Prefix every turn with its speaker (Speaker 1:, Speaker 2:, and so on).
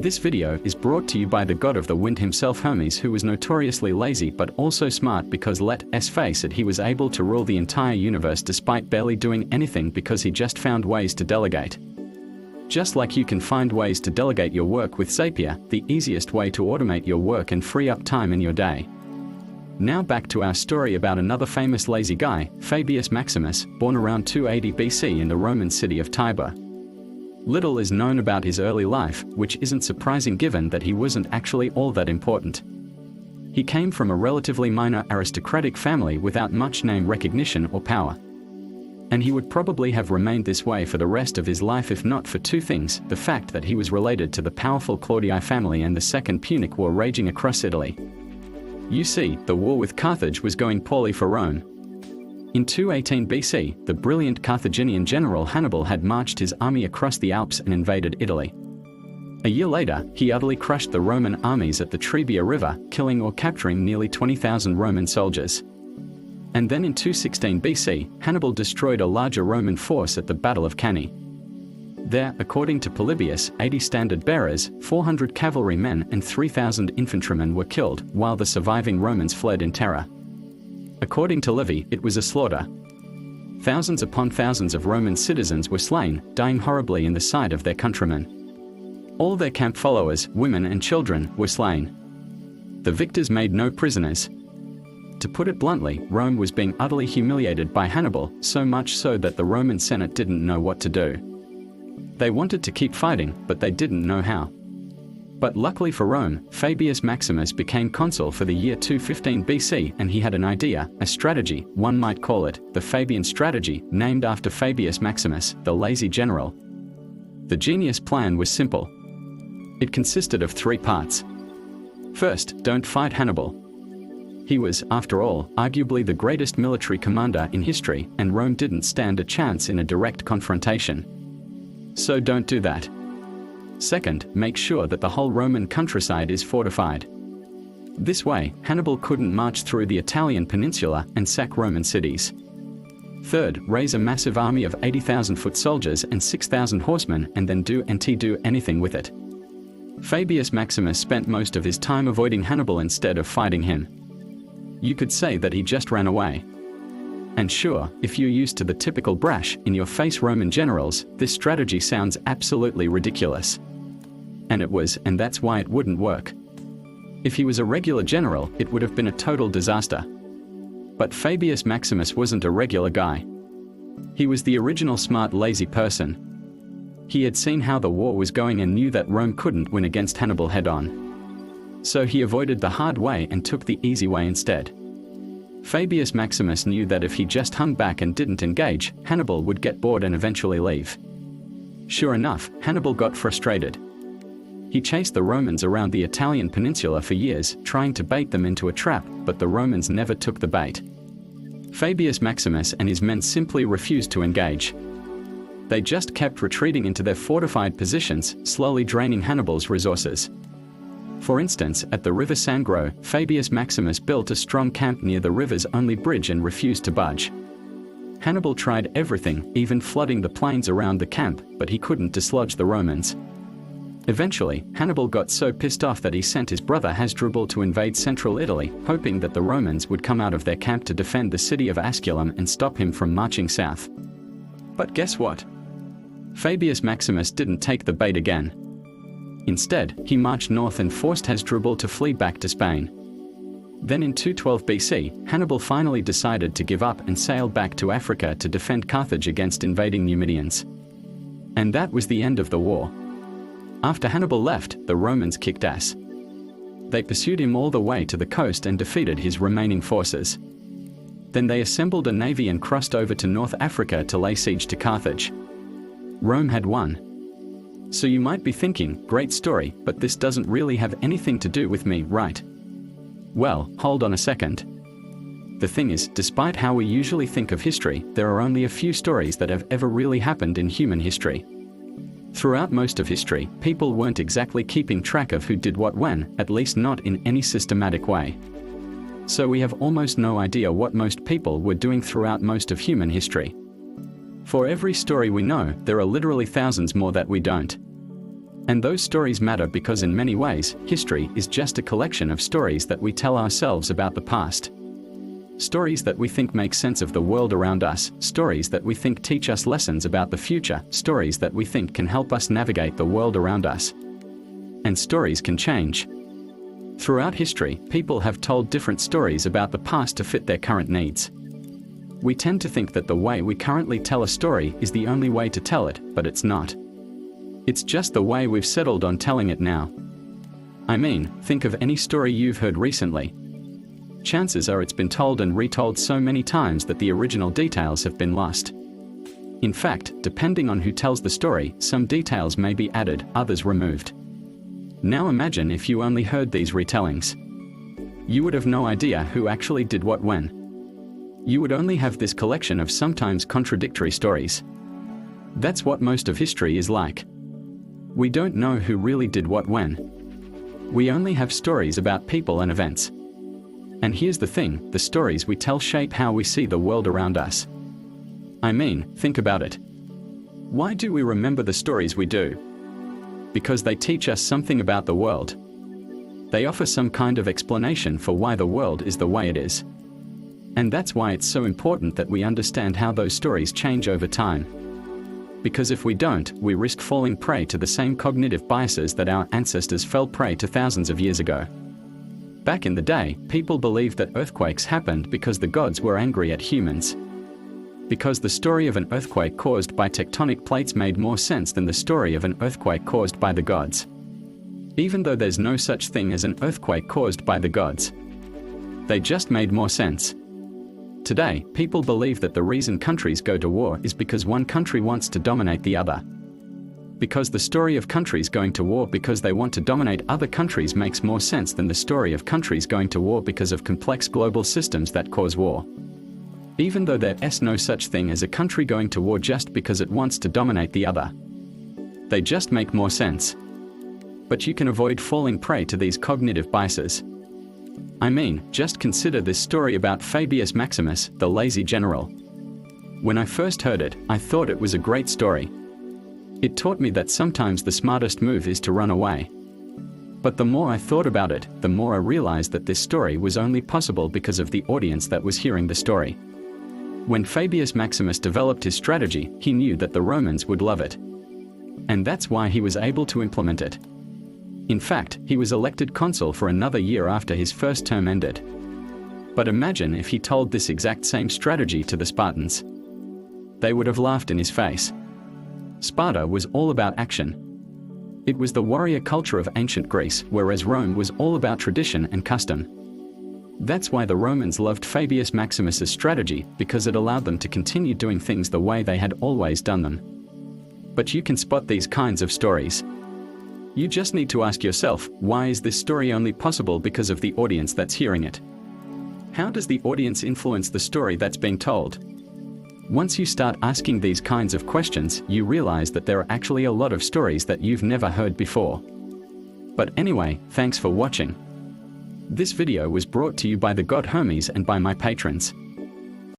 Speaker 1: This video is brought to you by the god of the wind himself, Hermes, who was notoriously lazy but also smart, because let's face it, he was able to rule the entire universe despite barely doing anything because he just found ways to delegate. Just like you can find ways to delegate your work with Zapier, the easiest way to automate your work and free up time in your day. Now back to our story about another famous lazy guy, Fabius Maximus, born around 280 BC in the Roman city of Tibur. Little is known about his early life, which isn't surprising given that he wasn't actually all that important. He came from a relatively minor aristocratic family without much name recognition or power. And he would probably have remained this way for the rest of his life if not for two things: the fact that he was related to the powerful Claudii family and the Second Punic War raging across Italy. You see, the war with Carthage was going poorly for Rome. In 218 BC, the brilliant Carthaginian general Hannibal had marched his army across the Alps and invaded Italy. A year later, he utterly crushed the Roman armies at the Trebia River, killing or capturing nearly 20,000 Roman soldiers. And then in 216 BC, Hannibal destroyed a larger Roman force at the Battle of Cannae. There, according to Polybius, 80 standard-bearers, 400 cavalrymen and 3,000 infantrymen were killed, while the surviving Romans fled in terror. According to Livy, it was a slaughter. Thousands upon thousands of Roman citizens were slain, dying horribly in the sight of their countrymen. All their camp followers, women and children, were slain. The victors made no prisoners. To put it bluntly, Rome was being utterly humiliated by Hannibal, so much so that the Roman Senate didn't know what to do. They wanted to keep fighting, but they didn't know how. But luckily for Rome, Fabius Maximus became consul for the year 215 BC, and he had an idea, a strategy, one might call it, the Fabian strategy, named after Fabius Maximus, the lazy general. The genius plan was simple. It consisted of three parts. First, don't fight Hannibal. He was, after all, arguably the greatest military commander in history, and Rome didn't stand a chance in a direct confrontation. So don't do that. Second, make sure that the whole Roman countryside is fortified. This way, Hannibal couldn't march through the Italian peninsula and sack Roman cities. Third, raise a massive army of 80,000 foot soldiers and 6,000 horsemen, and then do anything with it. Fabius Maximus spent most of his time avoiding Hannibal instead of fighting him. You could say that he just ran away. And sure, if you're used to the typical brash, in-your-face Roman generals, this strategy sounds absolutely ridiculous. And it was, and that's why it wouldn't work. If he was a regular general, it would have been a total disaster. But Fabius Maximus wasn't a regular guy. He was the original smart, lazy person. He had seen how the war was going and knew that Rome couldn't win against Hannibal head-on. So he avoided the hard way and took the easy way instead. Fabius Maximus knew that if he just hung back and didn't engage, Hannibal would get bored and eventually leave. Sure enough, Hannibal got frustrated. He chased the Romans around the Italian peninsula for years, trying to bait them into a trap, but the Romans never took the bait. Fabius Maximus and his men simply refused to engage. They just kept retreating into their fortified positions, slowly draining Hannibal's resources. For instance, at the River Sangro, Fabius Maximus built a strong camp near the river's only bridge and refused to budge. Hannibal tried everything, even flooding the plains around the camp, but he couldn't dislodge the Romans. Eventually, Hannibal got so pissed off that he sent his brother Hasdrubal to invade central Italy, hoping that the Romans would come out of their camp to defend the city of Asculum and stop him from marching south. But guess what? Fabius Maximus didn't take the bait again. Instead, he marched north and forced Hasdrubal to flee back to Spain. Then in 212 BC, Hannibal finally decided to give up and sailed back to Africa to defend Carthage against invading Numidians. And that was the end of the war. After Hannibal left, the Romans kicked ass. They pursued him all the way to the coast and defeated his remaining forces. Then they assembled a navy and crossed over to North Africa to lay siege to Carthage. Rome had won. So you might be thinking, great story, but this doesn't really have anything to do with me, right? Well, hold on a second. The thing is, despite how we usually think of history, there are only a few stories that have ever really happened in human history. Throughout most of history, people weren't exactly keeping track of who did what when, at least not in any systematic way. So we have almost no idea what most people were doing throughout most of human history. For every story we know, there are literally thousands more that we don't. And those stories matter because in many ways, history is just a collection of stories that we tell ourselves about the past. Stories that we think make sense of the world around us, stories that we think teach us lessons about the future, stories that we think can help us navigate the world around us. And stories can change. Throughout history, people have told different stories about the past to fit their current needs. We tend to think that the way we currently tell a story is the only way to tell it, but it's not. It's just the way we've settled on telling it now. I mean, think of any story you've heard recently. Chances are it's been told and retold so many times that the original details have been lost. In fact, depending on who tells the story, some details may be added, others removed. Now imagine if you only heard these retellings. You would have no idea who actually did what when. You would only have this collection of sometimes contradictory stories. That's what most of history is like. We don't know who really did what when. We only have stories about people and events. And here's the thing, the stories we tell shape how we see the world around us. I mean, think about it. Why do we remember the stories we do? Because they teach us something about the world. They offer some kind of explanation for why the world is the way it is. And that's why it's so important that we understand how those stories change over time. Because if we don't, we risk falling prey to the same cognitive biases that our ancestors fell prey to thousands of years ago. Back in the day, people believed that earthquakes happened because the gods were angry at humans. Because the story of an earthquake caused by tectonic plates made more sense than the story of an earthquake caused by the gods. Even though there's no such thing as an earthquake caused by the gods. They just made more sense. Today, people believe that the reason countries go to war is because one country wants to dominate the other. Because the story of countries going to war because they want to dominate other countries makes more sense than the story of countries going to war because of complex global systems that cause war. Even though there's no such thing as a country going to war just because it wants to dominate the other. They just make more sense. But you can avoid falling prey to these cognitive biases. I mean, just consider this story about Fabius Maximus, the lazy general. When I first heard it, I thought it was a great story. It taught me that sometimes the smartest move is to run away. But the more I thought about it, the more I realized that this story was only possible because of the audience that was hearing the story. When Fabius Maximus developed his strategy, he knew that the Romans would love it. And that's why he was able to implement it. In fact, he was elected consul for another year after his first term ended. But imagine if he told this exact same strategy to the Spartans. They would have laughed in his face. Sparta was all about action. It was the warrior culture of ancient Greece, whereas Rome was all about tradition and custom. That's why the Romans loved Fabius Maximus's strategy, because it allowed them to continue doing things the way they had always done them. But you can spot these kinds of stories. You just need to ask yourself, why is this story only possible because of the audience that's hearing it? How does the audience influence the story that's being told? Once you start asking these kinds of questions, you realize that there are actually a lot of stories that you've never heard before. But anyway, thanks for watching. This video was brought to you by the God Homies and by my patrons.